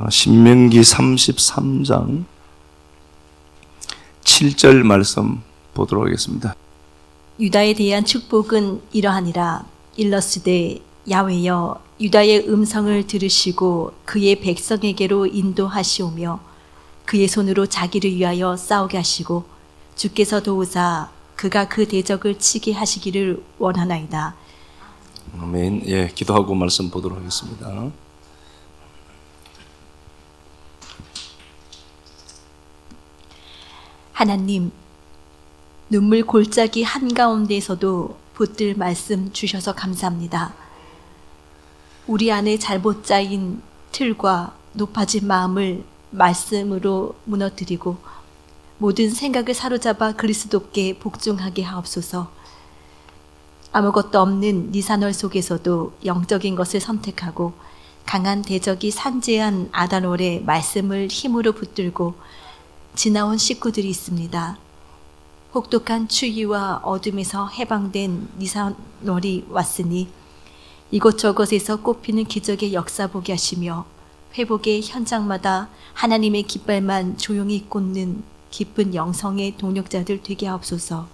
신명기 33장 7절 말씀 보도록 하겠습니다. 유다에 대한 축복은 이러하니라. 일러스되 야훼여 유다의 음성을 들으시고 그의 백성에게로 인도하시오며 그의 손으로 자기를 위하여 싸우게 하시고 주께서 도우사 그가 그 대적을 치게 하시기를 원하나이다. 아멘. 예, 기도하고 말씀 보도록 하겠습니다. 하나님, 눈물 골짜기 한가운데에서도 붙들 말씀 주셔서 감사합니다. 우리 안에 잘못 짜인 틀과 높아진 마음을 말씀으로 무너뜨리고 모든 생각을 사로잡아 그리스도께 복종하게 하옵소서. 아무것도 없는 니사널 속에서도 영적인 것을 선택하고 강한 대적이 산재한 아달월의 말씀을 힘으로 붙들고 지나온 식구들이 있습니다. 혹독한 추위와 어둠에서 해방된 니사널이 왔으니 이곳저곳에서 꽃피는 기적의 역사 보게 하시며 회복의 현장마다 하나님의 깃발만 조용히 꽂는 기쁜 영성의 동력자들 되게 하옵소서.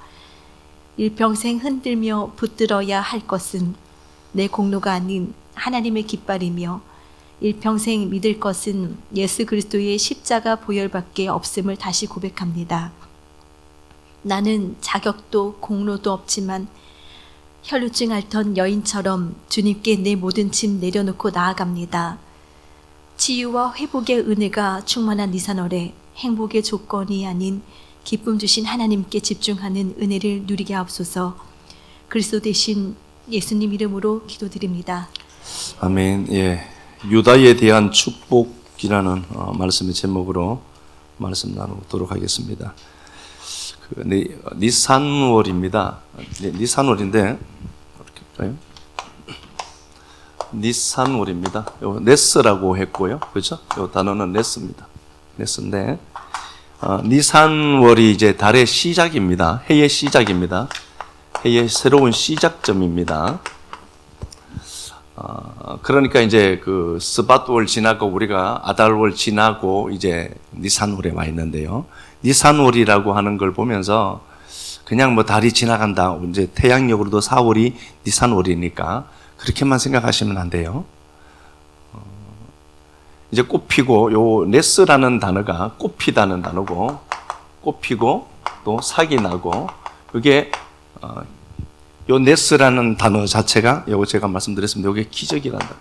일평생 흔들며 붙들어야 할 것은 내 공로가 아닌 하나님의 깃발이며 일평생 믿을 것은 예수 그리스도의 십자가 보혈밖에 없음을 다시 고백합니다. 나는 자격도 공로도 없지만 혈루증 앓던 여인처럼 주님께 내 모든 짐 내려놓고 나아갑니다. 치유와 회복의 은혜가 충만한 니사널에 행복의 조건이 아닌 기쁨 주신 하나님께 집중하는 은혜를 누리게 하옵소서. 그리스도 대신 예수님 이름으로 기도드립니다. 아멘. 예, 유다에 대한 축복이라는 말씀의 제목으로 말씀 나누도록 하겠습니다. 니산월입니다. 니산월인데 어떻게 할까요? 니산월입니다. 요 네스라고 했고요, 그렇죠? 요 단어는 네스입니다. 네스인데 니산월이 이제 달의 시작입니다. 해의 시작입니다. 해의 새로운 시작점입니다. 그러니까 이제 그 스밧월 지나고 우리가 아달월 지나고 이제 니산월에 와 있는데요. 니산월이라고 하는 걸 보면서 그냥 뭐 달이 지나간다, 이제 태양력으로도 4월이 니산월이니까 그렇게만 생각하시면 안 돼요. 이제 꽃피고, 요 네스라는 단어가 꽃피다는 단어고, 꽃피고 또 삭이 나고, 이게 요 네스라는 단어 자체가 요거 제가 말씀드렸습니다. 이게 기적이라는 단어.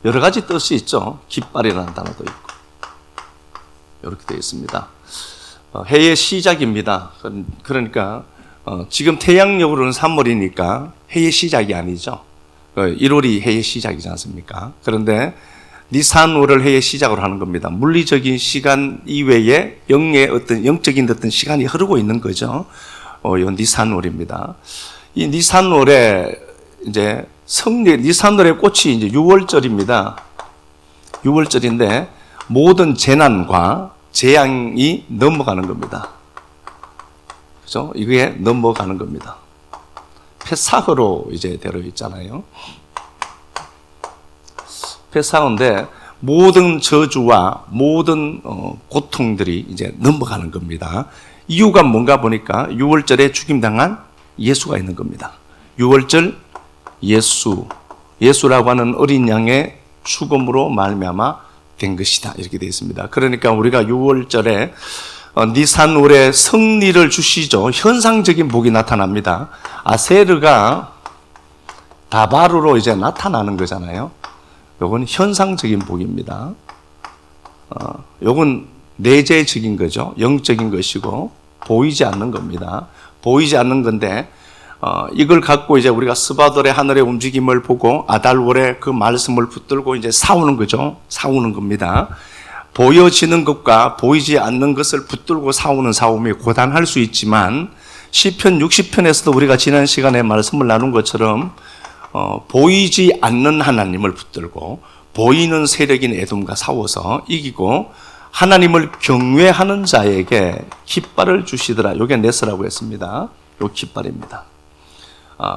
여러 가지 뜻이 있죠. 깃발이라는 단어도 있고 이렇게 되어 있습니다. 해의 시작입니다. 그러니까 지금 태양력으로는 3월이니까 해의 시작이 아니죠. 1월이 해의 시작이지 않습니까? 그런데 니산월을 해의 시작으로 하는 겁니다. 물리적인 시간 이외에 영적인 어떤 시간이 흐르고 있는 거죠. 이 니산월입니다. 이 니산월에 이제 니산월의 꽃이 이제 6월절입니다. 6월절인데 모든 재난과 재앙이 넘어가는 겁니다. 그죠? 이게 넘어가는 겁니다. 페사흐로 이제 되어 있잖아요. 페사흐인데 모든 저주와 모든 고통들이 이제 넘어가는 겁니다. 이유가 뭔가 보니까 6월절에 죽임당한 예수가 있는 겁니다. 6월절 예수라고 하는 어린 양의 죽음으로 말미암아 된 것이다, 이렇게 되어 있습니다. 그러니까 우리가 6월절에 니산월에 승리를 주시죠. 현상적인 복이 나타납니다. 아세르가 다바르로 이제 나타나는 거잖아요. 요건 현상적인 복입니다. 요건 내재적인 거죠. 영적인 것이고 보이지 않는 겁니다. 보이지 않는 건데 이걸 갖고 이제 우리가 스밧월의 하늘의 움직임을 보고 아달월의 그 말씀을 붙들고 이제 싸우는 거죠. 싸우는 겁니다. 보여지는 것과 보이지 않는 것을 붙들고 싸우는 싸움이 고단할 수 있지만 시편 60편에서도 우리가 지난 시간에 말씀을 나눈 것처럼 보이지 않는 하나님을 붙들고 보이는 세력인 에돔과 싸워서 이기고 하나님을 경외하는 자에게 깃발을 주시더라. 이게 네스라고 했습니다. 요 깃발입니다.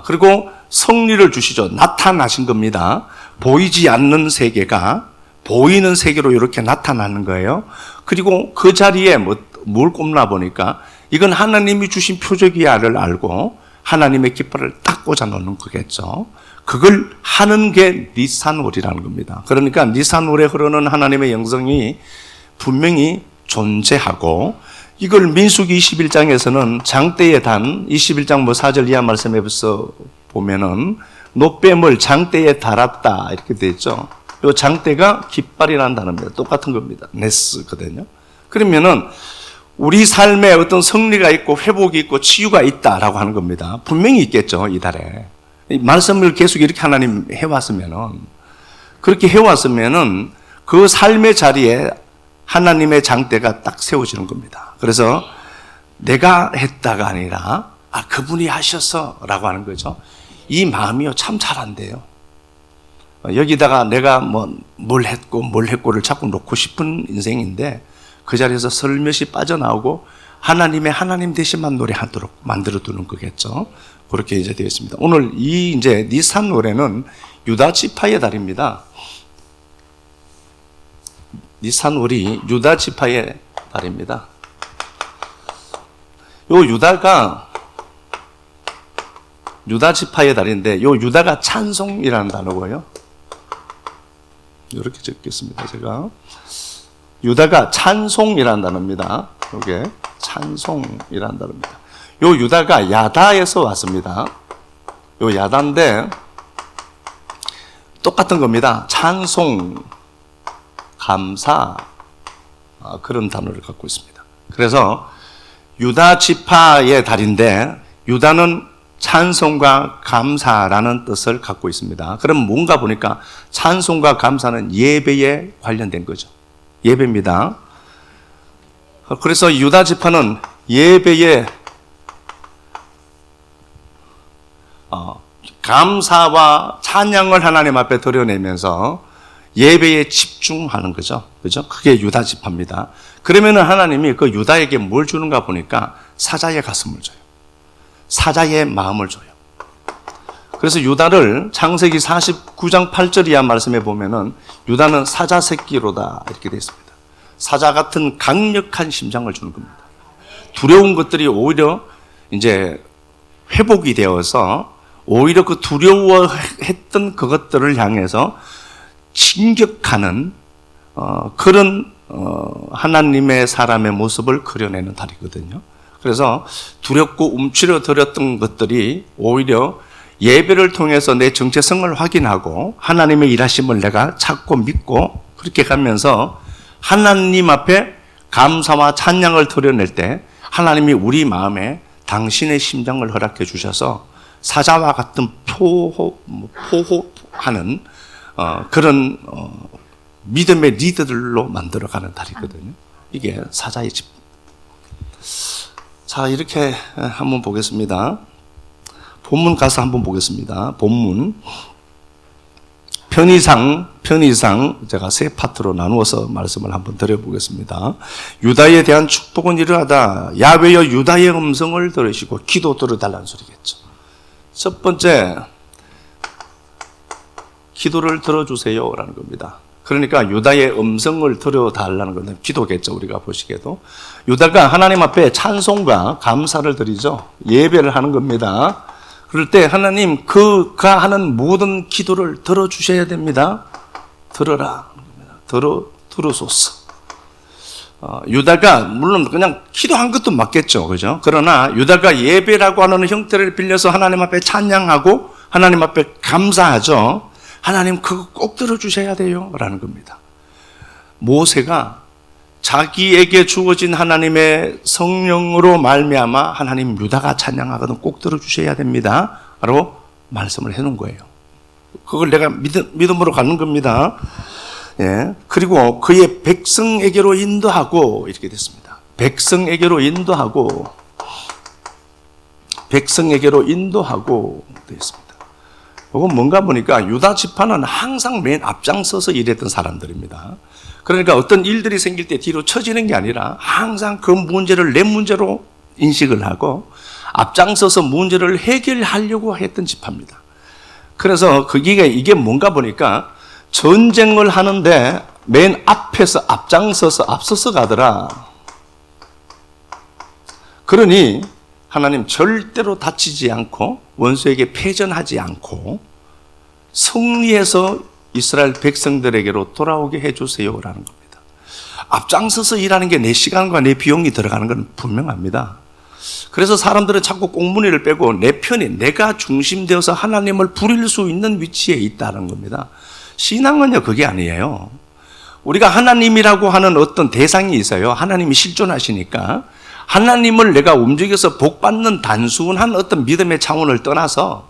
그리고 승리를 주시죠. 나타나신 겁니다. 보이지 않는 세계가 보이는 세계로 이렇게 나타나는 거예요. 그리고 그 자리에 뭘 꼽나 보니까 이건 하나님이 주신 표적이야를 알고 하나님의 깃발을 딱 꽂아 놓는 거겠죠. 그걸 하는 게 니산월이라는 겁니다. 그러니까 니산월에 흐르는 하나님의 영성이 분명히 존재하고, 이걸 민수기 21장에서는 장대의 단, 21장 4절 이하 말씀에 벌써 보면은 노뱀을 장대에 달았다 이렇게 되어 있죠. 이 장대가 깃발이라는 단어입니다. 똑같은 겁니다. 네스거든요. 그러면은 우리 삶에 어떤 승리가 있고 회복이 있고 치유가 있다라고 하는 겁니다. 분명히 있겠죠, 이달에. 이 말씀을 계속 이렇게 하나님 해왔으면은, 그렇게 해왔으면은 그 삶의 자리에 하나님의 장대가 딱 세워지는 겁니다. 그래서 내가 했다가 아니라 그분이 하셔서 라고 하는 거죠. 이 마음이요 참 잘한대요. 여기다가 내가 뭘 했고를 자꾸 놓고 싶은 인생인데, 그 자리에서 슬며시 빠져나오고 하나님의 하나님 대신만 노래하도록 만들어 두는 거겠죠. 그렇게 이제 되어 있습니다. 오늘 이 이제 니산 노래는 유다 지파의 달입니다. 니산월이 유다 지파의 달입니다. 요 유다가 유다 지파의 달인데, 요 유다가 찬송이라는 단어고요. 이렇게 적겠습니다. 제가 유다가 찬송이라는 단어입니다. 이게 찬송이라는 단어입니다. 요 유다가 야다에서 왔습니다. 요 야다인데 똑같은 겁니다. 찬송, 감사, 그런 단어를 갖고 있습니다. 그래서 유다 지파의 달인데, 유다는 찬송과 감사라는 뜻을 갖고 있습니다. 그럼 뭔가 보니까 찬송과 감사는 예배에 관련된 거죠. 예배입니다. 그래서 유다 지파는 예배에 감사와 찬양을 하나님 앞에 드러내면서 예배에 집중하는 거죠. 그죠? 그게 유다 지파입니다. 그러면은 하나님이 그 유다에게 뭘 주는가 보니까 사자의 가슴을 줘요. 사자의 마음을 줘요. 그래서 유다를 창세기 49장 8절 이하 말씀에 보면은 유다는 사자 새끼로다 이렇게 되어 있습니다. 사자 같은 강력한 심장을 주는 겁니다. 두려운 것들이 오히려 이제 회복이 되어서 오히려 그 두려워했던 그것들을 향해서 진격하는 그런 하나님의 사람의 모습을 그려내는 달이거든요. 그래서 두렵고 움츠러들었던 것들이 오히려 예배를 통해서 내 정체성을 확인하고 하나님의 일하심을 내가 찾고 믿고 그렇게 가면서 하나님 앞에 감사와 찬양을 드러낼 때 하나님이 우리 마음에 당신의 심장을 허락해 주셔서 사자와 같은 포호하는 그런 믿음의 리더들로 만들어가는 달이거든요. 이게 사자의 집. 자, 이렇게 한번 보겠습니다. 본문 가서 한번 보겠습니다. 본문. 편의상 제가 세 파트로 나누어서 말씀을 한번 드려보겠습니다. 유다에 대한 축복은 이러하다. 야훼여 유다의 음성을 들으시고 기도 들어달라는 소리겠죠. 첫 번째, 기도를 들어주세요 라는 겁니다. 그러니까 유다의 음성을 들어달라는 건 기도겠죠. 우리가 보시기에도 유다가 하나님 앞에 찬송과 감사를 드리죠. 예배를 하는 겁니다. 그럴 때 하나님 그가 하는 모든 기도를 들어주셔야 됩니다. 들어라. 들어소서. 유다가 물론 그냥 기도한 것도 맞겠죠. 그죠? 그러나 유다가 예배라고 하는 형태를 빌려서 하나님 앞에 찬양하고 하나님 앞에 감사하죠. 하나님 그거 꼭 들어주셔야 돼요 라는 겁니다. 모세가 자기에게 주어진 하나님의 성령으로 말미암아 하나님 유다가 찬양하거든 꼭 들어주셔야 됩니다 라고 말씀을 해놓은 거예요. 그걸 내가 믿음으로 가는 겁니다. 예. 그리고 그의 백성에게로 인도하고 이렇게 됐습니다. 백성에게로 인도하고 되었습니다. 이건 뭔가 보니까 유다 지파는 항상 맨 앞장서서 일했던 사람들입니다. 그러니까 어떤 일들이 생길 때 뒤로 처지는 게 아니라 항상 그 문제를 내 문제로 인식을 하고 앞장서서 문제를 해결하려고 했던 지파입니다. 그래서 이게 뭔가 보니까 전쟁을 하는데 맨 앞에서 앞서서 가더라. 그러니 하나님 절대로 다치지 않고 원수에게 패전하지 않고 승리해서 이스라엘 백성들에게로 돌아오게 해주세요라는 겁니다. 앞장서서 일하는 게 내 시간과 내 비용이 들어가는 건 분명합니다. 그래서 사람들은 자꾸 꽁무니를 빼고 내 편이 내가 중심되어서 하나님을 부릴 수 있는 위치에 있다는 겁니다. 신앙은요 그게 아니에요. 우리가 하나님이라고 하는 어떤 대상이 있어요. 하나님이 실존하시니까 하나님을 내가 움직여서 복받는 단순한 어떤 믿음의 차원을 떠나서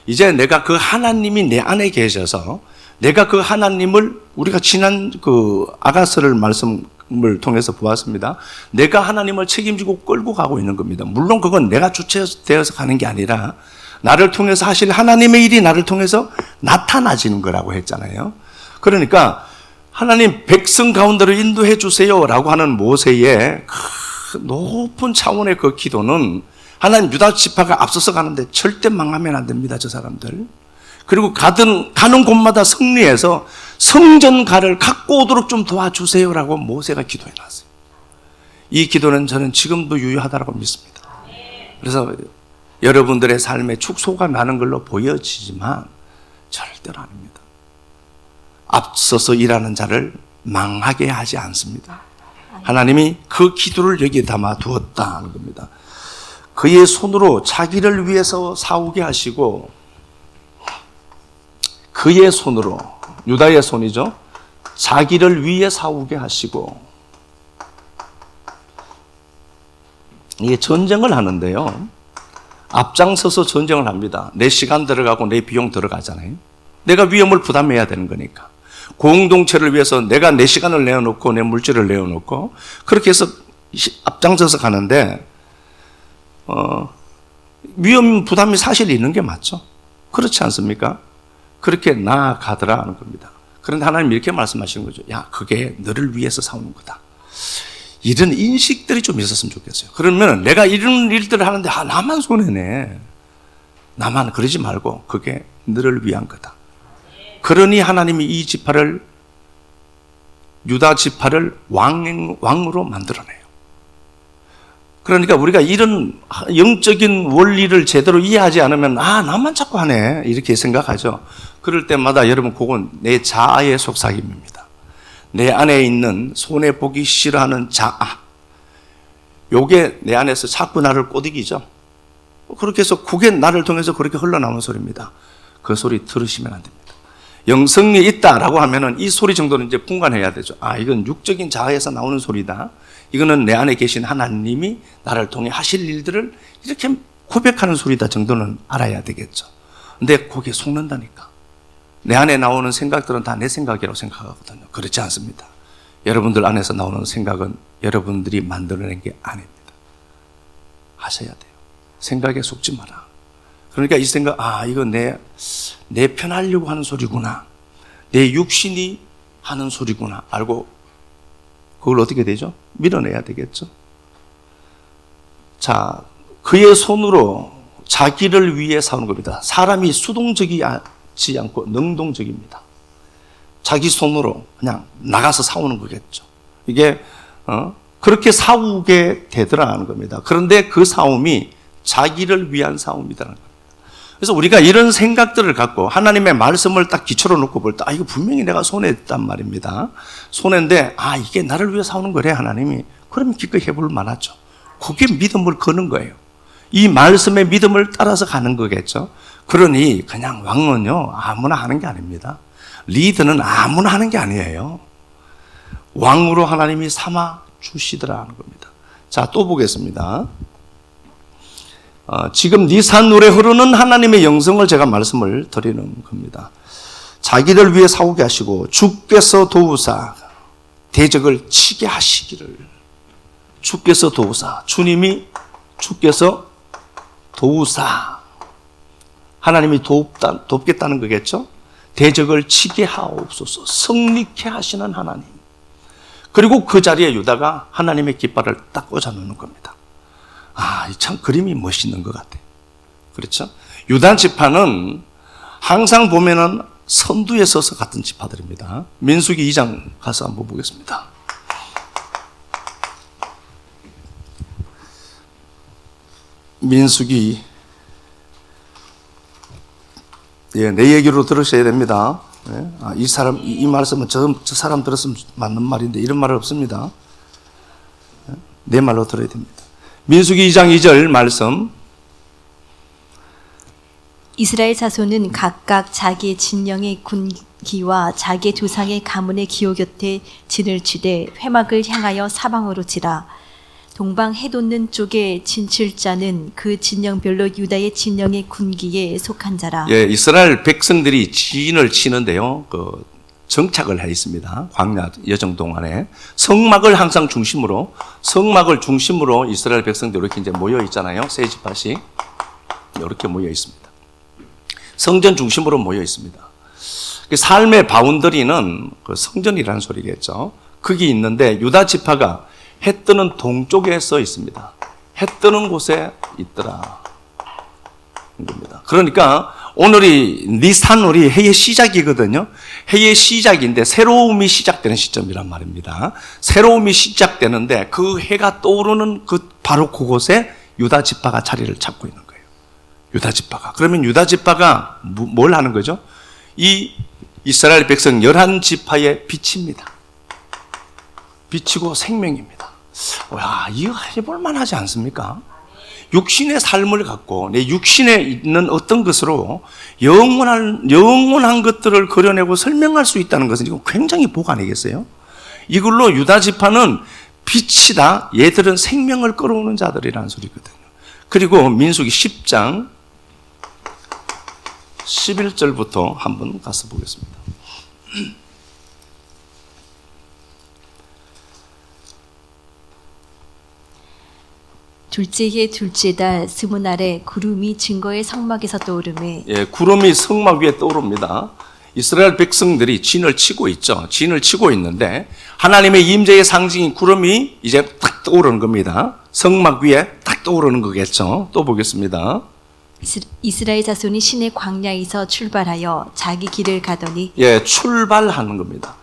이제 내가 그 하나님이 내 안에 계셔서 내가 그 하나님을 우리가 지난 그 아가서를 말씀을 통해서 보았습니다. 내가 하나님을 책임지고 끌고 가고 있는 겁니다. 물론 그건 내가 주체되어서 가는 게 아니라 나를 통해서 하실 하나님의 일이 나를 통해서 나타나지는 거라고 했잖아요. 그러니까 하나님 백성 가운데로 인도해 주세요라고 하는 모세의 그 높은 차원의 그 기도는 하나님 유다 지파가 앞서서 가는데 절대 망하면 안 됩니다. 저 사람들. 그리고 가는 곳마다 승리해서 성전가를 갖고 오도록 좀 도와주세요라고 모세가 기도해 놨어요. 이 기도는 저는 지금도 유효하다고 믿습니다. 그래서 여러분들의 삶에 축소가 나는 걸로 보여지지만 절대로 아닙니다. 앞서서 일하는 자를 망하게 하지 않습니다. 하나님이 그 기도를 여기에 담아 두었다는 겁니다. 그의 손으로 자기를 위해서 싸우게 하시고 그의 손으로 유다의 손이죠. 자기를 위해 싸우게 하시고 이게 전쟁을 하는데요. 앞장서서 전쟁을 합니다. 내 시간 들어가고 내 비용 들어가잖아요. 내가 위험을 부담해야 되는 거니까. 공동체를 위해서 내가 내 시간을 내어놓고 내 물질을 내어놓고 그렇게 해서 앞장서서 가는데 위험 부담이 사실 있는 게 맞죠. 그렇지 않습니까? 그렇게 나아가더라 하는 겁니다. 그런데 하나님 이렇게 말씀하시는 거죠. 야, 그게 너를 위해서 싸우는 거다. 이런 인식들이 좀 있었으면 좋겠어요. 그러면 내가 이런 일들을 하는데 나만 손해네. 나만 그러지 말고 그게 너를 위한 거다. 그러니 하나님이 이 지파를 유다 지파를 왕으로 만들어내요. 그러니까 우리가 이런 영적인 원리를 제대로 이해하지 않으면 나만 자꾸 하네 이렇게 생각하죠. 그럴 때마다 여러분 그건 내 자아의 속삭임입니다. 내 안에 있는 손해보기 싫어하는 자아, 요게 내 안에서 자꾸 나를 꼬드기죠. 그렇게 해서 그게 나를 통해서 그렇게 흘러나오는 소리입니다. 그 소리 들으시면 안 됩니다. 영성이 있다라고 하면은 이 소리 정도는 이제 분간해야 되죠. 이건 육적인 자아에서 나오는 소리다. 이거는 내 안에 계신 하나님이 나를 통해 하실 일들을 이렇게 고백하는 소리다 정도는 알아야 되겠죠. 근데 거기에 속는다니까. 내 안에 나오는 생각들은 다 내 생각이라고 생각하거든요. 그렇지 않습니다. 여러분들 안에서 나오는 생각은 여러분들이 만들어낸 게 아닙니다. 하셔야 돼요. 생각에 속지 마라. 그러니까 이 생각, 이거 내 편하려고 하는 소리구나. 내 육신이 하는 소리구나. 알고 그걸 어떻게 되죠? 밀어내야 되겠죠. 자, 그의 손으로 자기를 위해 싸우는 겁니다. 사람이 수동적이지 않고 능동적입니다. 자기 손으로 그냥 나가서 싸우는 거겠죠. 이게 그렇게 싸우게 되더라는 겁니다. 그런데 그 싸움이 자기를 위한 싸움이라는 겁니다. 그래서 우리가 이런 생각들을 갖고 하나님의 말씀을 딱 기초로 놓고 볼 때 이거 분명히 내가 손해했단 말입니다. 손해인데 이게 나를 위해 싸우는 거래 하나님이. 그러면 기꺼이 해볼 만하죠. 그게 믿음을 거는 거예요. 이 말씀의 믿음을 따라서 가는 거겠죠. 그러니 그냥 왕은요 아무나 하는 게 아닙니다. 리더는 아무나 하는 게 아니에요. 왕으로 하나님이 삼아 주시더라는 겁니다. 자, 또 보겠습니다. 지금 니산 노래 흐르는 하나님의 영성을 제가 말씀을 드리는 겁니다. 자기를 위해 싸우게 하시고 주께서 도우사 대적을 치게 하시기를. 주께서 도우사, 주께서 도우사, 하나님이 돕겠다는 거겠죠. 대적을 치게 하옵소서. 승리케 하시는 하나님. 그리고 그 자리에 유다가 하나님의 깃발을 딱 꽂아 놓는 겁니다. 참 그림이 멋있는 것 같아요. 그렇죠? 유다 지파는 항상 보면은 선두에 서서 갔던 지파들입니다. 민수기 2장 가서 한번 보겠습니다. 민수기, 내 얘기로 들으셔야 됩니다. 이 사람, 이 말씀은 저 사람 들었으면 맞는 말인데 이런 말은 없습니다. 내 말로 들어야 됩니다. 민수기 2장 2절 말씀. 이스라엘 자손은 각각 자기의 진영의 군기와 자기의 조상의 가문의 기호 곁에 진을 치되 회막을 향하여 사방으로 치라. 동방 해돋는 쪽의 진칠자는 그 진영별로 유다의 진영의 군기에 속한 자라. 이스라엘 백성들이 진을 치는데요. 정착을 해 있습니다. 광야 여정 동안에 성막을 항상 중심으로, 이스라엘 백성들이 이렇게 이제 모여 있잖아요. 세 지파씩 이렇게 모여 있습니다. 성전 중심으로 모여 있습니다. 삶의 바운더리는 성전이라는 소리겠죠. 거기 있는데 유다 지파가 해 뜨는 동쪽에 서 있습니다. 해 뜨는 곳에 있더라. 그러니까 오늘이 니산월이 해의 시작이거든요. 해의 시작인데 새로움이 시작되는 시점이란 말입니다. 새로움이 시작되는데 그 해가 떠오르는 바로 그곳에 유다 지파가 자리를 잡고 있는 거예요. 유다 지파가. 그러면 유다 지파가 뭘 하는 거죠? 이 이스라엘 백성 11지파의 빛입니다. 빛이고 생명입니다. 와, 이거 해볼만 하지 않습니까? 육신의 삶을 갖고 내 육신에 있는 어떤 것으로 영원한 것들을 그려내고 설명할 수 있다는 것은 이거 굉장히 복 아니겠어요? 이걸로 유다 지파는 빛이다. 얘들은 생명을 끌어오는 자들이라는 소리거든요. 그리고 민수기 10장 11절부터 한번 가서 보겠습니다. 둘째 해 둘째 달 스무 날에 구름이 증거의 성막에서 떠오르매. 구름이 성막 위에 떠오릅니다. 이스라엘 백성들이 진을 치고 있죠. 진을 치고 있는데 하나님의 임재의 상징인 구름이 이제 딱 떠오르는 겁니다. 성막 위에 딱 떠오르는 거겠죠. 또 보겠습니다. 이스라엘 자손이 시내 광야에서 출발하여 자기 길을 가더니. 출발하는 겁니다.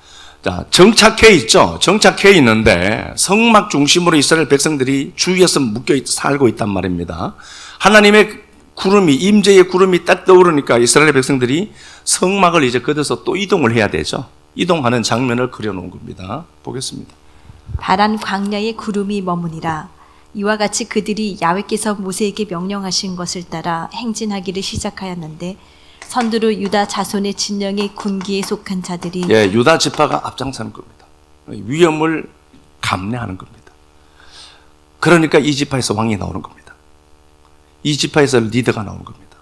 자, 정착해 있죠. 정착해 있는데 성막 중심으로 이스라엘 백성들이 주위에서 살고 있단 말입니다. 하나님의 구름이, 임재의 구름이 딱 떠오르니까 이스라엘 백성들이 성막을 이제 걷어서 또 이동을 해야 되죠. 이동하는 장면을 그려놓은 겁니다. 보겠습니다. 파란 광야에 구름이 머무니라. 이와 같이 그들이 야훼께서 모세에게 명령하신 것을 따라 행진하기를 시작하였는데 선두로 유다 자손의 진영의 군기에 속한 자들이. 유다 지파가 앞장서는 겁니다. 위험을 감내하는 겁니다. 그러니까 이 지파에서 왕이 나오는 겁니다. 이 지파에서 리더가 나오는 겁니다.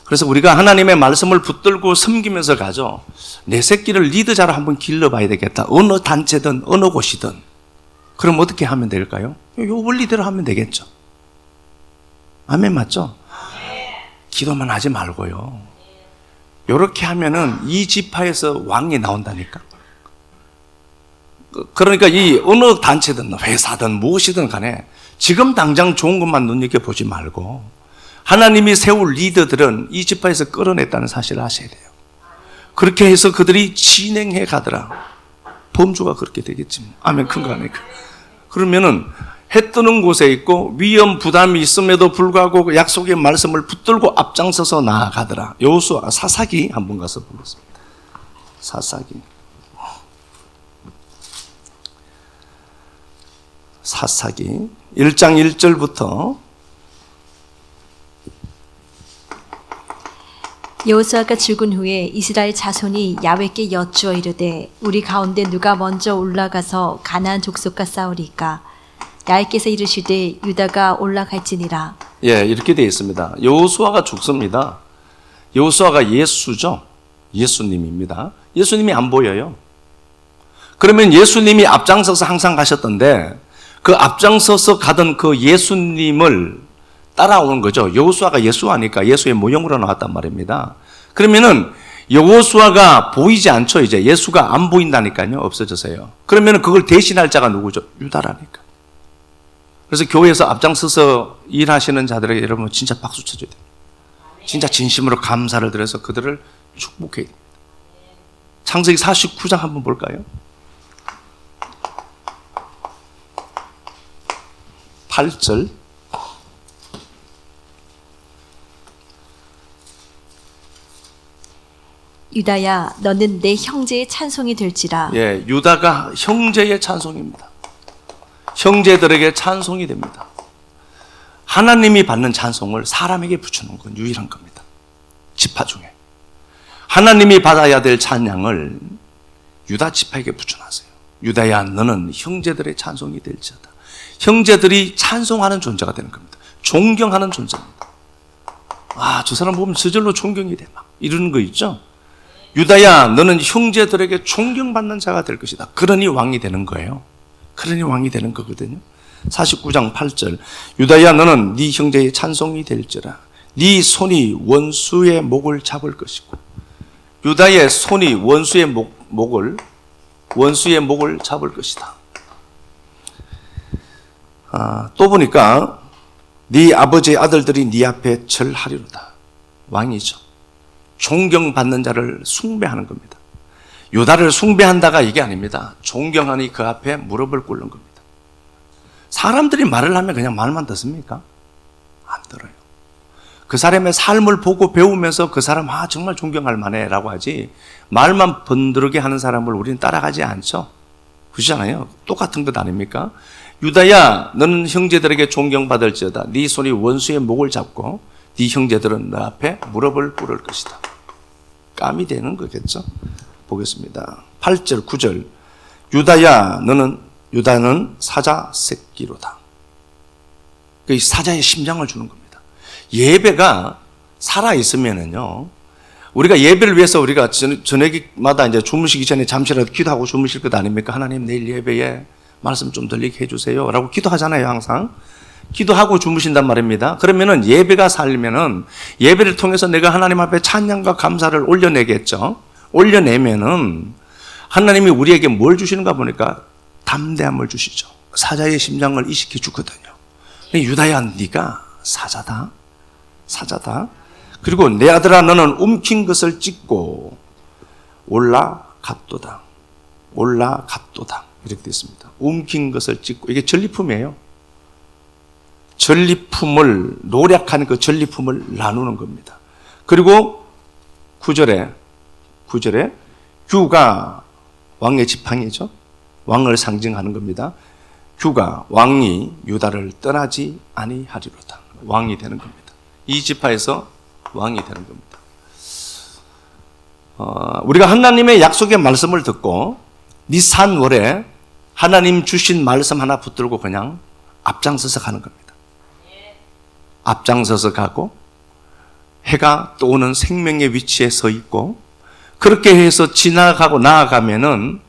그래서 우리가 하나님의 말씀을 붙들고 섬기면서 가죠. 내 새끼를 리더자로 한번 길러봐야 되겠다. 어느 단체든 어느 곳이든. 그럼 어떻게 하면 될까요? 요 원리대로 하면 되겠죠. 아멘, 맞죠? 기도만 하지 말고요. 이렇게 하면은 이 지파에서 왕이 나온다니까. 그러니까 이 어느 단체든 회사든 무엇이든 간에 지금 당장 좋은 것만 눈여겨보지 말고 하나님이 세울 리더들은 이 지파에서 끌어냈다는 사실을 아셔야 돼요. 그렇게 해서 그들이 진행해 가더라. 범주가 그렇게 되겠지. 아멘, 큰 거 아닙니까? 그러면은 해 뜨는 곳에 있고 위험 부담이 있음에도 불구하고 약속의 말씀을 붙들고 앞장서서 나아가더라. 여호수아 사사기 한번 가서 보겠습니다. 사사기 1장 1절부터. 여호수아가 죽은 후에 이스라엘 자손이 야훼께 여쭈어 이르되 우리 가운데 누가 먼저 올라가서 가나안 족속과 싸우리까. 야훼께서 이르시되 유다가 올라갈지니라. 이렇게 되어 있습니다. 여호수아가 죽습니다. 여호수아가 예수죠. 예수님입니다. 예수님이 안 보여요. 그러면 예수님이 앞장서서 항상 가셨던데 그 앞장서서 가던 그 예수님을 따라오는 거죠. 여호수아가 예수하니까 예수의 모형으로 나왔단 말입니다. 그러면은 여호수아가 보이지 않죠. 이제 예수가 안 보인다니까요. 없어져서요. 그러면은 그걸 대신할 자가 누구죠? 유다라니까. 그래서 교회에서 앞장서서 일하시는 자들에게 여러분 진짜 박수 쳐줘야 돼요. 진짜 진심으로 감사를 드려서 그들을 축복해야 돼요. 창세기 49장 한번 볼까요? 8절. 유다야 너는 내 형제의 찬송이 될지라. 예, 유다가 형제의 찬송입니다. 형제들에게 찬송이 됩니다. 하나님이 받는 찬송을 사람에게 붙이는 건 유일한 겁니다. 지파 중에. 하나님이 받아야 될 찬양을 유다 지파에게 붙여놨어요. 유다야 너는 형제들의 찬송이 될지어다. 형제들이 찬송하는 존재가 되는 겁니다. 존경하는 존재입니다. 아, 저 사람 보면 저절로 존경이 돼. 막 이러는 거 있죠? 유다야 너는 형제들에게 존경받는 자가 될 것이다. 그러니 왕이 되는 거예요. 그러니 왕이 되는 거거든요. 49장 8절. 유다야 너는 네 형제의 찬송이 될지라. 네 손이 원수의 목을 잡을 것이고. 유다의 손이 원수의 목을 잡을 것이다. 또 보니까 네 아버지의 아들들이 네 앞에 절하리로다. 왕이죠. 존경받는 자를 숭배하는 겁니다. 유다를 숭배한다가 이게 아닙니다. 존경하니 그 앞에 무릎을 꿇는 겁니다. 사람들이 말을 하면 그냥 말만 듣습니까? 안 들어요. 그 사람의 삶을 보고 배우면서 그 사람 정말 존경할 만해 라고 하지, 말만 번드르게 하는 사람을 우리는 따라가지 않죠. 그렇잖아요. 똑같은 것 아닙니까? 유다야 너는 형제들에게 존경받을지어다. 네 손이 원수의 목을 잡고 네 형제들은 너 앞에 무릎을 꿇을 것이다. 깜이 되는 거겠죠. 보겠습니다. 8절 9절. 유다야 유다는 사자 새끼로다. 그 사자의 심장을 주는 겁니다. 예배가 살아있으면은요, 우리가 예배를 위해서 우리가 저녁마다 이제 주무시기 전에 잠시라도 기도하고 주무실 것 아닙니까? 하나님 내일 예배에 말씀 좀 들리게 해주세요 라고 기도하잖아요. 항상 기도하고 주무신단 말입니다. 그러면은 예배가 살면은 예배를 통해서 내가 하나님 앞에 찬양과 감사를 올려내겠죠. 올려내면은 하나님이 우리에게 뭘 주시는가 보니까 담대함을 주시죠. 사자의 심장을 이식해 주거든요. 유다야 네가 사자다. 그리고 내 아들아 너는 움킨 것을 찢고 올라갔도다. 이렇게 되어 있습니다. 움킨 것을 찢고, 이게 전리품이에요. 전리품을 노력하는 그 전리품을 나누는 겁니다. 그리고 9절에 규가 왕의 지팡이죠. 왕을 상징하는 겁니다. 규가 왕이 유다를 떠나지 아니하리로다. 왕이 되는 겁니다. 이 지파에서 왕이 되는 겁니다. 우리가 하나님의 약속의 말씀을 듣고 니산월에 하나님 주신 말씀 하나 붙들고 그냥 앞장서서 가는 겁니다. 앞장서서 가고 해가 떠오는 생명의 위치에 서 있고, 그렇게 해서 지나가고 나아가면은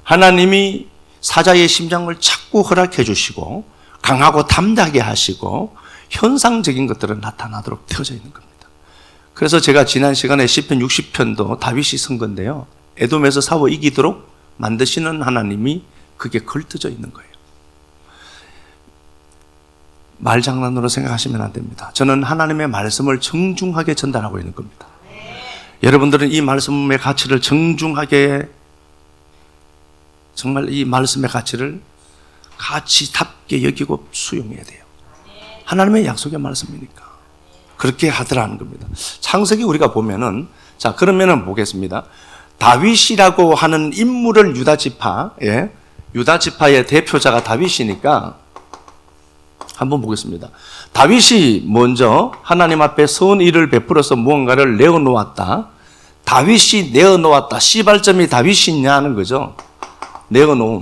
하나님이 사자의 심장을 자꾸 허락해 주시고 강하고 담대하게 하시고 현상적인 것들은 나타나도록 되어져 있는 겁니다. 그래서 제가 지난 시간에 시편 60편도 다윗이 쓴 건데요, 에돔에서 싸워 이기도록 만드시는 하나님이 그게 걸터져 있는 거예요. 말장난으로 생각하시면 안 됩니다. 저는 하나님의 말씀을 정중하게 전달하고 있는 겁니다. 여러분들은 이 말씀의 가치를 정중하게, 정말 이 말씀의 가치를 가치답게 여기고 수용해야 돼요. 하나님의 약속의 말씀이니까 그렇게 하더라는 겁니다. 창세기 우리가 보면은, 자 그러면은 보겠습니다. 다윗이라고 하는 인물을 유다 지파의 대표자가 다윗이니까 한번 보겠습니다. 다윗이 먼저 하나님 앞에 선의를 베풀어서 무언가를 내어놓았다. 다윗이 내어놓았다. 시발점이 다윗이냐 하는 거죠. 내어놓음.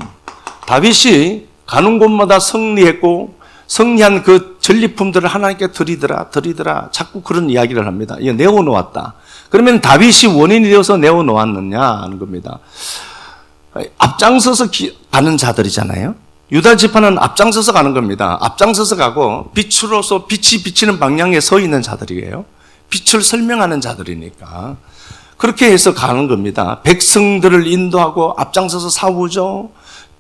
다윗이 가는 곳마다 승리했고, 승리한 그 전리품들을 하나님께 드리더라. 자꾸 그런 이야기를 합니다. 이거 내어놓았다. 그러면 다윗이 원인이 되어서 내어놓았느냐 하는 겁니다. 앞장서서 가는 자들이잖아요. 유다 지파는 앞장서서 가는 겁니다. 앞장서서 가고 빛으로서 빛이 비치는 방향에 서 있는 자들이에요. 빛을 설명하는 자들이니까 그렇게 해서 가는 겁니다. 백성들을 인도하고 앞장서서 싸우죠.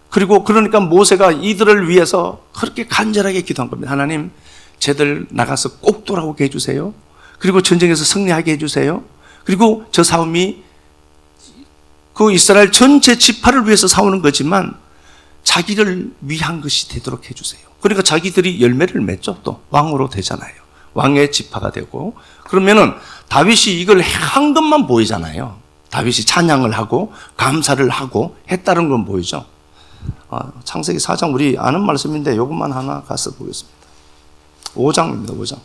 그리고 그러니까 모세가 이들을 위해서 그렇게 간절하게 기도한 겁니다. 하나님, 쟤들 나가서 꼭 돌아오게 해주세요. 그리고 전쟁에서 승리하게 해주세요. 그리고 저 싸움이 그 이스라엘 전체 지파를 위해서 싸우는 거지만 자기를 위한 것이 되도록 해주세요. 그러니까 자기들이 열매를 맺죠. 또 왕으로 되잖아요. 왕의 지파가 되고. 그러면은 다윗이 이걸 한 것만 보이잖아요. 다윗이 찬양을 하고 감사를 하고 했다는 건 보이죠. 창세기 4장 우리 아는 말씀인데 이것만 하나 가서 보겠습니다. 5장입니다. 5장.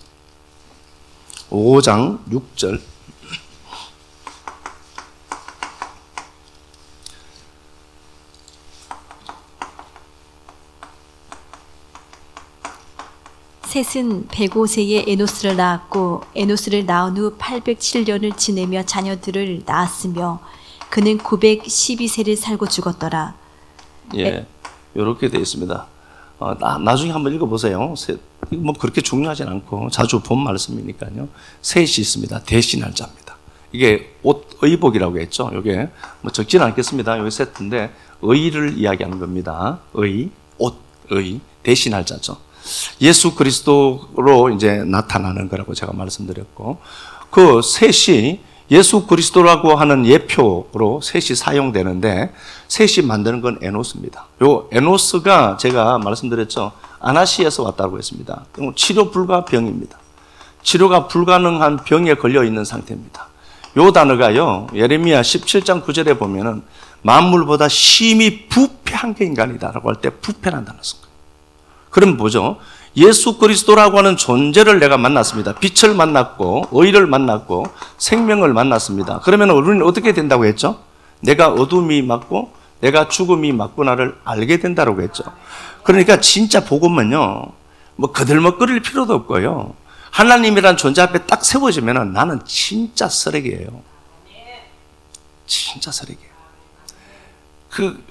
5장 6절. 셋은 105세에 에노스를 낳았고 에노스를 낳은 후 807년을 지내며 자녀들을 낳았으며 그는 912세를 살고 죽었더라. 예, 이렇게 되어 있습니다. 나중에 한번 읽어보세요. 뭐 그렇게 중요하진 않고 자주 본 말씀이니까요. 셋이 있습니다. 대신할 자입니다. 이게 옷, 의복이라고 했죠. 이게 뭐 적지는 않겠습니다. 여기 세트인데 의를 이야기하는 겁니다. 의, 옷, 의, 대신할 자죠. 예수 그리스도로 이제 나타나는 거라고 제가 말씀드렸고, 그 셋이 예수 그리스도라고 하는 예표로 셋이 사용되는데, 셋이 만드는 건 에노스입니다. 요 에노스가 제가 말씀드렸죠. 아나시에서 왔다고 했습니다. 치료 불가 병입니다. 치료가 불가능한 병에 걸려 있는 상태입니다. 요 단어가요, 예레미야 17장 9절에 보면은 만물보다 심히 부패한 게 인간이다라고 할 때 부패란 단어 쓴 거예요. 그럼 뭐죠? 예수 그리스도라고 하는 존재를 내가 만났습니다. 빛을 만났고 의를 만났고 생명을 만났습니다. 그러면 우리는 어떻게 된다고 했죠? 내가 어둠이 맞고 내가 죽음이 맞구나를 알게 된다고 했죠. 그러니까 진짜 복음은요, 뭐 거들먹거릴 필요도 없고요. 하나님이란 존재 앞에 딱 세워지면 나는 진짜 쓰레기예요. 진짜 쓰레기예요.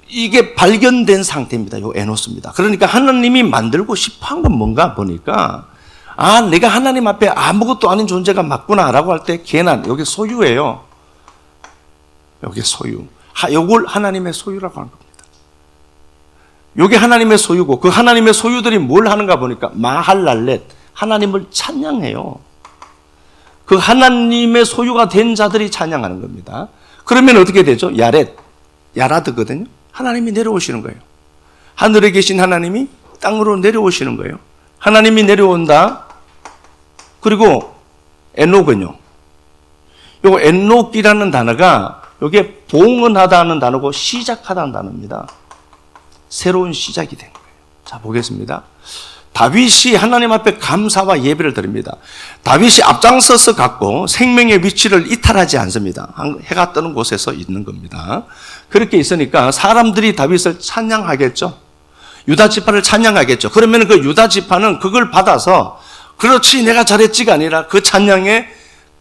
이게 발견된 상태입니다. 요 에노스입니다. 그러니까 하나님이 만들고 싶어 한 건 뭔가 보니까, 내가 하나님 앞에 아무것도 아닌 존재가 맞구나라고 할 때 걔는 여기 소유예요. 여기 소유. 요걸 하나님의 소유라고 하는 겁니다. 요게 하나님의 소유고, 그 하나님의 소유들이 뭘 하는가 보니까 마할랄렛, 하나님을 찬양해요. 그 하나님의 소유가 된 자들이 찬양하는 겁니다. 그러면 어떻게 되죠? 야라드거든요. 하나님이 내려오시는 거예요. 하늘에 계신 하나님이 땅으로 내려오시는 거예요. 하나님이 내려온다. 그리고 에녹은요. 요 에녹이라는 단어가 요게 봉헌하다는 단어고 시작하다는 단어입니다. 새로운 시작이 된 거예요. 자, 보겠습니다. 다윗이 하나님 앞에 감사와 예배를 드립니다. 다윗이 앞장서서 갔고 생명의 위치를 이탈하지 않습니다. 해가 뜨는 곳에서 있는 겁니다. 그렇게 있으니까 사람들이 다윗을 찬양하겠죠. 유다 지파를 찬양하겠죠. 그러면 그 유다 지파는 그걸 받아서 그렇지 내가 잘했지가 아니라 그 찬양에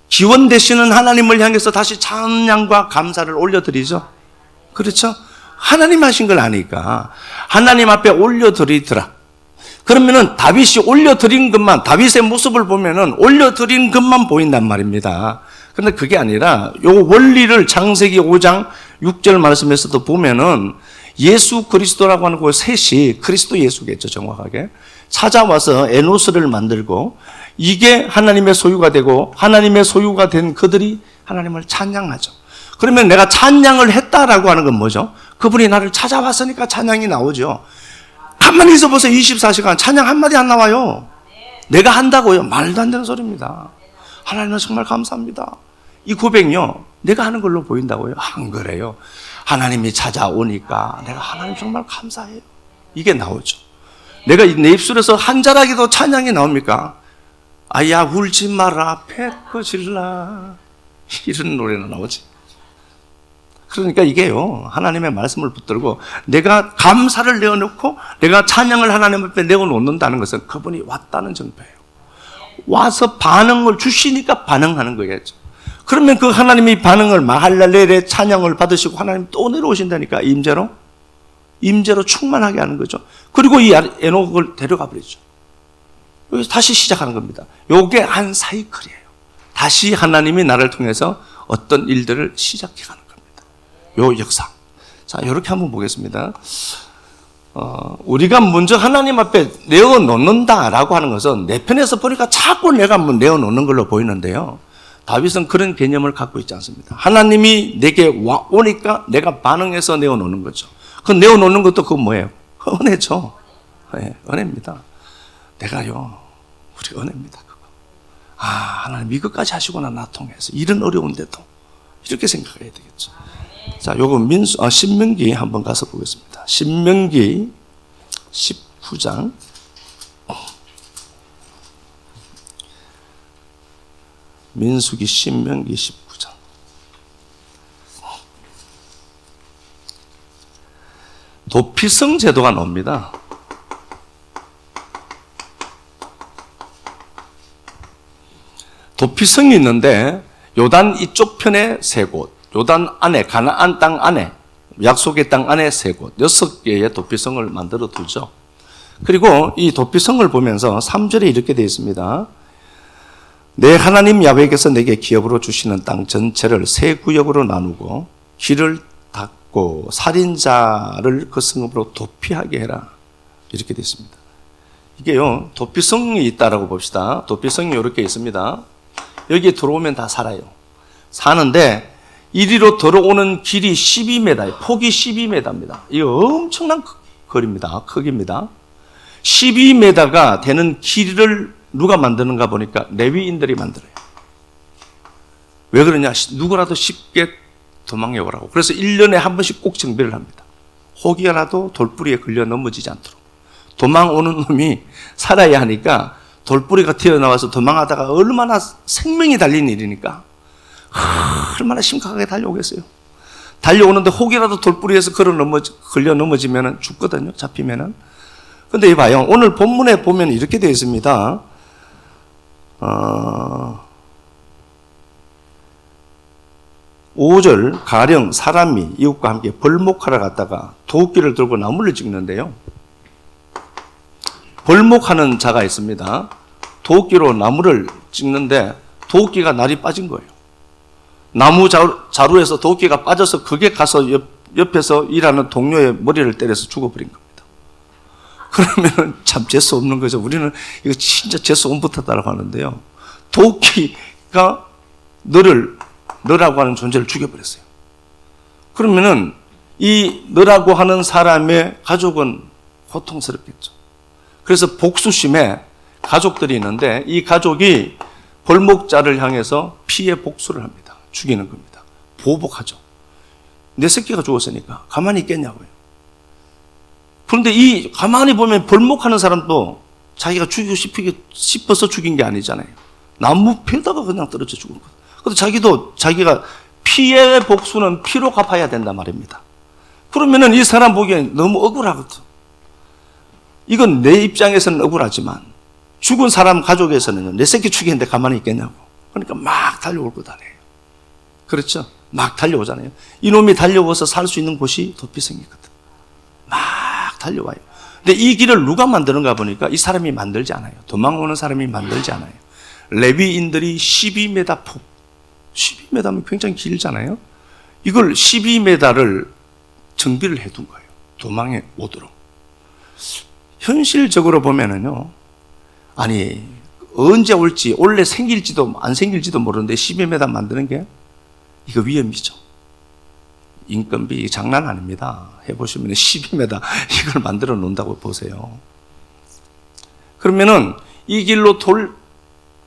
기원 되시는 하나님을 향해서 다시 찬양과 감사를 올려드리죠. 그렇죠? 하나님 하신 걸 아니까 하나님 앞에 올려드리더라. 그러면은 다윗이 올려드린 것만, 다윗의 모습을 보면은 올려드린 것만 보인단 말입니다. 그런데 그게 아니라 요 원리를 창세기 5장 6절 말씀에서도 보면은 예수 그리스도라고 하는 그 셋이 그리스도 예수겠죠, 정확하게. 찾아와서 에노스를 만들고 이게 하나님의 소유가 되고 하나님의 소유가 된 그들이 하나님을 찬양하죠. 그러면 내가 찬양을 했다라고 하는 건 뭐죠? 그분이 나를 찾아왔으니까 찬양이 나오죠. 가만히 있어 보세요. 24시간 찬양 한마디 안 나와요. 내가 한다고요? 말도 안 되는 소리입니다. 하나님은 정말 감사합니다. 이 고백요, 내가 하는 걸로 보인다고요? 안 그래요. 하나님이 찾아오니까 내가 하나님 정말 감사해요. 이게 나오죠. 내가 내 입술에서 한 자락에도 찬양이 나옵니까? 아야 울지 마라 패커질라 이런 노래는 나오지. 그러니까 이게요, 하나님의 말씀을 붙들고 내가 감사를 내어놓고 내가 찬양을 하나님 앞에 내어놓는다는 것은 그분이 왔다는 증거예요. 와서 반응을 주시니까 반응하는 거겠죠. 그러면 그 하나님이 반응을 마할랄렐의 찬양을 받으시고 하나님 또 내려오신다니까, 임재로 충만하게 하는 거죠. 그리고 이 에녹을 데려가 버리죠. 여기서 다시 시작하는 겁니다. 요게 한 사이클이에요. 다시 하나님이 나를 통해서 어떤 일들을 시작해 가는 겁니다. 요 역사. 자, 이렇게 한번 보겠습니다. 우리가 먼저 하나님 앞에 내어놓는다라고 하는 것은 내 편에서 보니까 자꾸 내가 내어놓는 걸로 보이는데요. 다윗은 그런 개념을 갖고 있지 않습니다. 하나님이 내게 오니까 내가 반응해서 내어놓는 거죠. 그 내어놓는 것도 그거 뭐예요? 은혜죠. 네, 은혜입니다. 내가요, 우리 은혜입니다. 그거. 하나님 이것까지 하시구나, 나 통해서. 이런 어려운데도. 이렇게 생각해야 되겠죠. 자, 요거 신명기 한번 가서 보겠습니다. 신명기 19장. 민수기, 신명기 19장. 도피성 제도가 나옵니다. 도피성이 있는데 요단 이쪽 편에 3곳, 요단 안에 가나안 땅 안에 약속의 땅 안에 3곳, 6개의 도피성을 만들어 두죠. 그리고 이 도피성을 보면서 3절에 이렇게 되어 있습니다. 내 하나님 야훼께서 내게 기업으로 주시는 땅 전체를 3구역으로 나누고 길을 닫고 살인자를 그 성읍으로 도피하게 해라. 이렇게 되어 있습니다. 이게요, 도피성이 있다라고 봅시다. 도피성이 이렇게 있습니다. 여기 들어오면 다 살아요. 사는데 이리로 들어오는 길이 12m예요. 폭이 12m입니다. 이 엄청난 거리입니다. 크기입니다. 12m가 되는 길을 누가 만드는가 보니까 레위인들이 만들어요. 왜 그러냐? 누구라도 쉽게 도망해 오라고. 그래서 1년에 한 번씩 꼭 정비를 합니다. 혹여라도 돌뿌리에 걸려 넘어지지 않도록. 도망 오는 놈이 살아야 하니까 돌뿌리가 튀어나와서 도망하다가 얼마나 생명이 달린 일이니까 얼마나 심각하게 달려오겠어요. 달려오는데 혹이라도 돌뿌리에서 걸려 넘어지면 죽거든요. 잡히면은. 근데 이봐요. 오늘 본문에 보면 이렇게 되어 있습니다. 5절 가령 사람이 이웃과 함께 벌목하러 갔다가 도끼를 들고 나무를 찍는데요. 벌목하는 자가 있습니다. 도끼로 나무를 찍는데 도끼가 날이 빠진 거예요. 나무 자루에서 도끼가 빠져서 그게 가서 옆에서 일하는 동료의 머리를 때려서 죽어버린 겁니다. 그러면 참 재수 없는 거죠. 우리는 이거 진짜 재수 옴붙었다라고 하는데요. 도끼가 너라고 하는 존재를 죽여버렸어요. 그러면은 이 너라고 하는 사람의 가족은 고통스럽겠죠. 그래서 복수심에 가족들이 있는데 이 가족이 벌목자를 향해서 피해 복수를 합니다. 죽이는 겁니다. 보복하죠. 내 새끼가 죽었으니까 가만히 있겠냐고요. 그런데 이 가만히 보면 벌목하는 사람도 자기가 죽이고 싶어서 죽인 게 아니잖아요. 나무 펴다가 그냥 떨어져 죽은 거예요. 그래서 자기가 피해 복수는 피로 갚아야 된단 말입니다. 그러면은 이 사람 보기엔 너무 억울하거든. 이건 내 입장에서는 억울하지만 죽은 사람 가족에서는 내 새끼 죽이는데 가만히 있겠냐고. 그러니까 막 달려올 것 아니에요. 그렇죠? 막 달려오잖아요. 이놈이 달려와서 살 수 있는 곳이 도피성이거든. 막 달려와요. 근데 이 길을 누가 만드는가 보니까 이 사람이 만들지 않아요. 도망오는 사람이 만들지 않아요. 레위인들이 12m 폭, 12m면 굉장히 길잖아요. 이걸 12m를 정비를 해둔 거예요. 도망에 오도록. 현실적으로 보면은요, 아니, 언제 올지, 원래 생길지도 안 생길지도 모르는데 12m 만드는 게 이거 위험이죠. 인건비 장난 아닙니다. 해보시면 12m 이걸 만들어 놓는다고 보세요. 그러면은 이 길로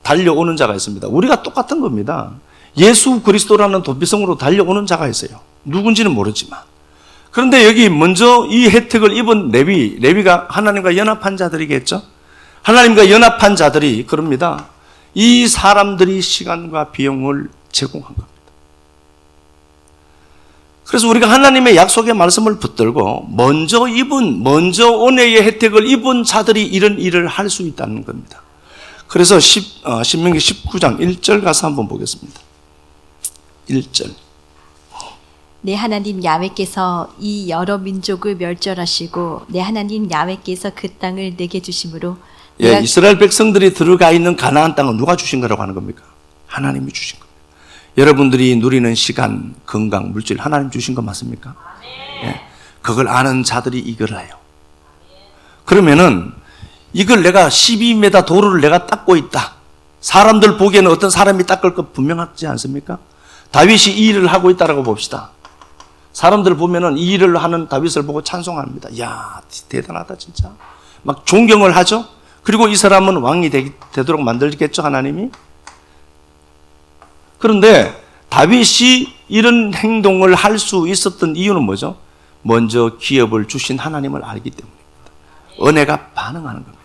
달려오는 자가 있습니다. 우리가 똑같은 겁니다. 예수 그리스도라는 도피성으로 달려오는 자가 있어요. 누군지는 모르지만. 그런데 여기 먼저 이 혜택을 입은 레위가 하나님과 연합한 자들이겠죠? 하나님과 연합한 자들이 그럽니다. 이 사람들이 시간과 비용을 제공한 겁니다. 그래서 우리가 하나님의 약속의 말씀을 붙들고 먼저 은혜의 혜택을 입은 자들이 이런 일을 할 수 있다는 겁니다. 그래서 신명기 19장 1절 가서 한번 보겠습니다. 1절. 내 하나님 야훼께서 이 여러 민족을 멸절하시고 내 하나님 야훼께서 그 땅을 내게 주심으로 이스라엘 백성들이 들어가 있는 가나안 땅은 누가 주신 거라고 하는 겁니까? 하나님이 주신 겁니다. 여러분들이 누리는 시간, 건강, 물질 하나님 주신 거 맞습니까? 예, 그걸 아는 자들이 이걸 해요. 그러면은 이걸 내가 12m 도로를 내가 닦고 있다. 사람들 보기에는 어떤 사람이 닦을 것 분명하지 않습니까? 다윗이 이 일을 하고 있다라고 봅시다. 사람들 보면은 이 일을 하는 다윗을 보고 찬송합니다. 이야, 대단하다 진짜. 막 존경을 하죠. 그리고 이 사람은 왕이 되도록 만들겠죠, 하나님이. 그런데 다윗이 이런 행동을 할 수 있었던 이유는 뭐죠? 먼저 기업을 주신 하나님을 알기 때문입니다. 은혜가 반응하는 겁니다.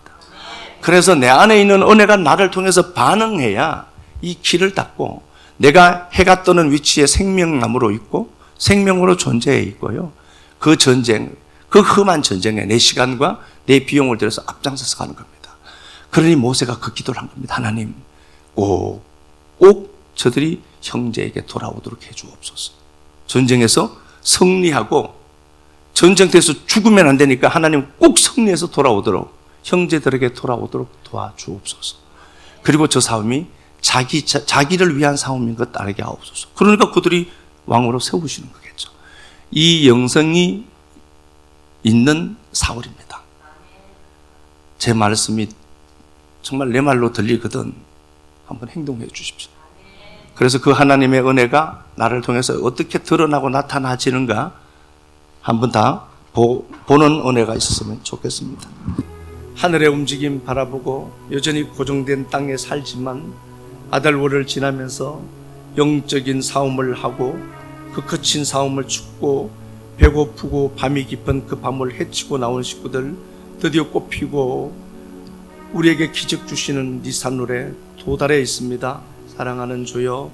그래서 내 안에 있는 은혜가 나를 통해서 반응해야 이 길을 닦고, 내가 해가 뜨는 위치에 생명나무로 있고 생명으로 존재해 있고요. 그 전쟁, 그 험한 전쟁에 내 시간과 내 비용을 들여서 앞장서서 가는 겁니다. 그러니 모세가 그 기도를 한 겁니다. 하나님, 꼭 저들이 형제에게 돌아오도록 해주옵소서. 전쟁에서 승리하고, 전쟁터에서 죽으면 안 되니까 하나님 꼭 승리해서 돌아오도록, 형제들에게 돌아오도록 도와주옵소서. 그리고 저 싸움이 자기를 위한 싸움인 것 알게 하옵소서. 그러니까 그들이 왕으로 세우시는 거겠죠. 이 영성이 있는 사울입니다. 제 말씀이 정말 내 말로 들리거든 한번 행동해 주십시오. 그래서 그 하나님의 은혜가 나를 통해서 어떻게 드러나고 나타나지는가 한번 다 보는 은혜가 있었으면 좋겠습니다. 하늘의 움직임 바라보고 여전히 고정된 땅에 살지만 아달월을 지나면서 영적인 싸움을 하고 그 거친 싸움을 죽고 배고프고 밤이 깊은 그 밤을 헤치고 나온 식구들 드디어 꽃피고 우리에게 기적 주시는 니산룰에 도달해 있습니다. 사랑하는 주여,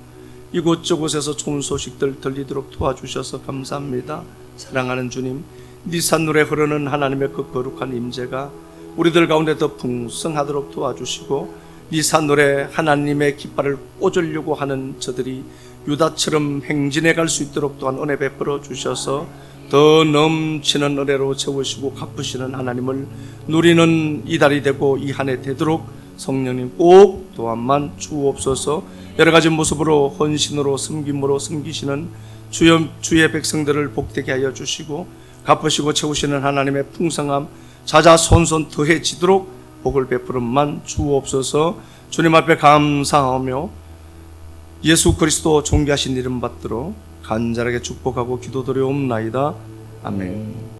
이곳저곳에서 좋은 소식들 들리도록 도와주셔서 감사합니다. 사랑하는 주님, 니산룰에 흐르는 하나님의 그 거룩한 임재가 우리들 가운데 더 풍성하도록 도와주시고, 니산룰에 하나님의 깃발을 꽂으려고 하는 저들이 유다처럼 행진해 갈 수 있도록 또한 은혜 베풀어 주셔서 더 넘치는 은혜로 채우시고 갚으시는 하나님을 누리는 이달이 되고 이 한 해 되도록 성령님 꼭 도함만 주옵소서. 여러 가지 모습으로 헌신으로 섬김으로 섬기시는 주의 백성들을 복되게 하여 주시고 갚으시고 채우시는 하나님의 풍성함 자자손손 더해지도록 복을 베푸름만 주옵소서. 주님 앞에 감사하며 예수 그리스도 존귀하신 이름 받들어 간절하게 축복하고 기도드리옵나이다. 아멘.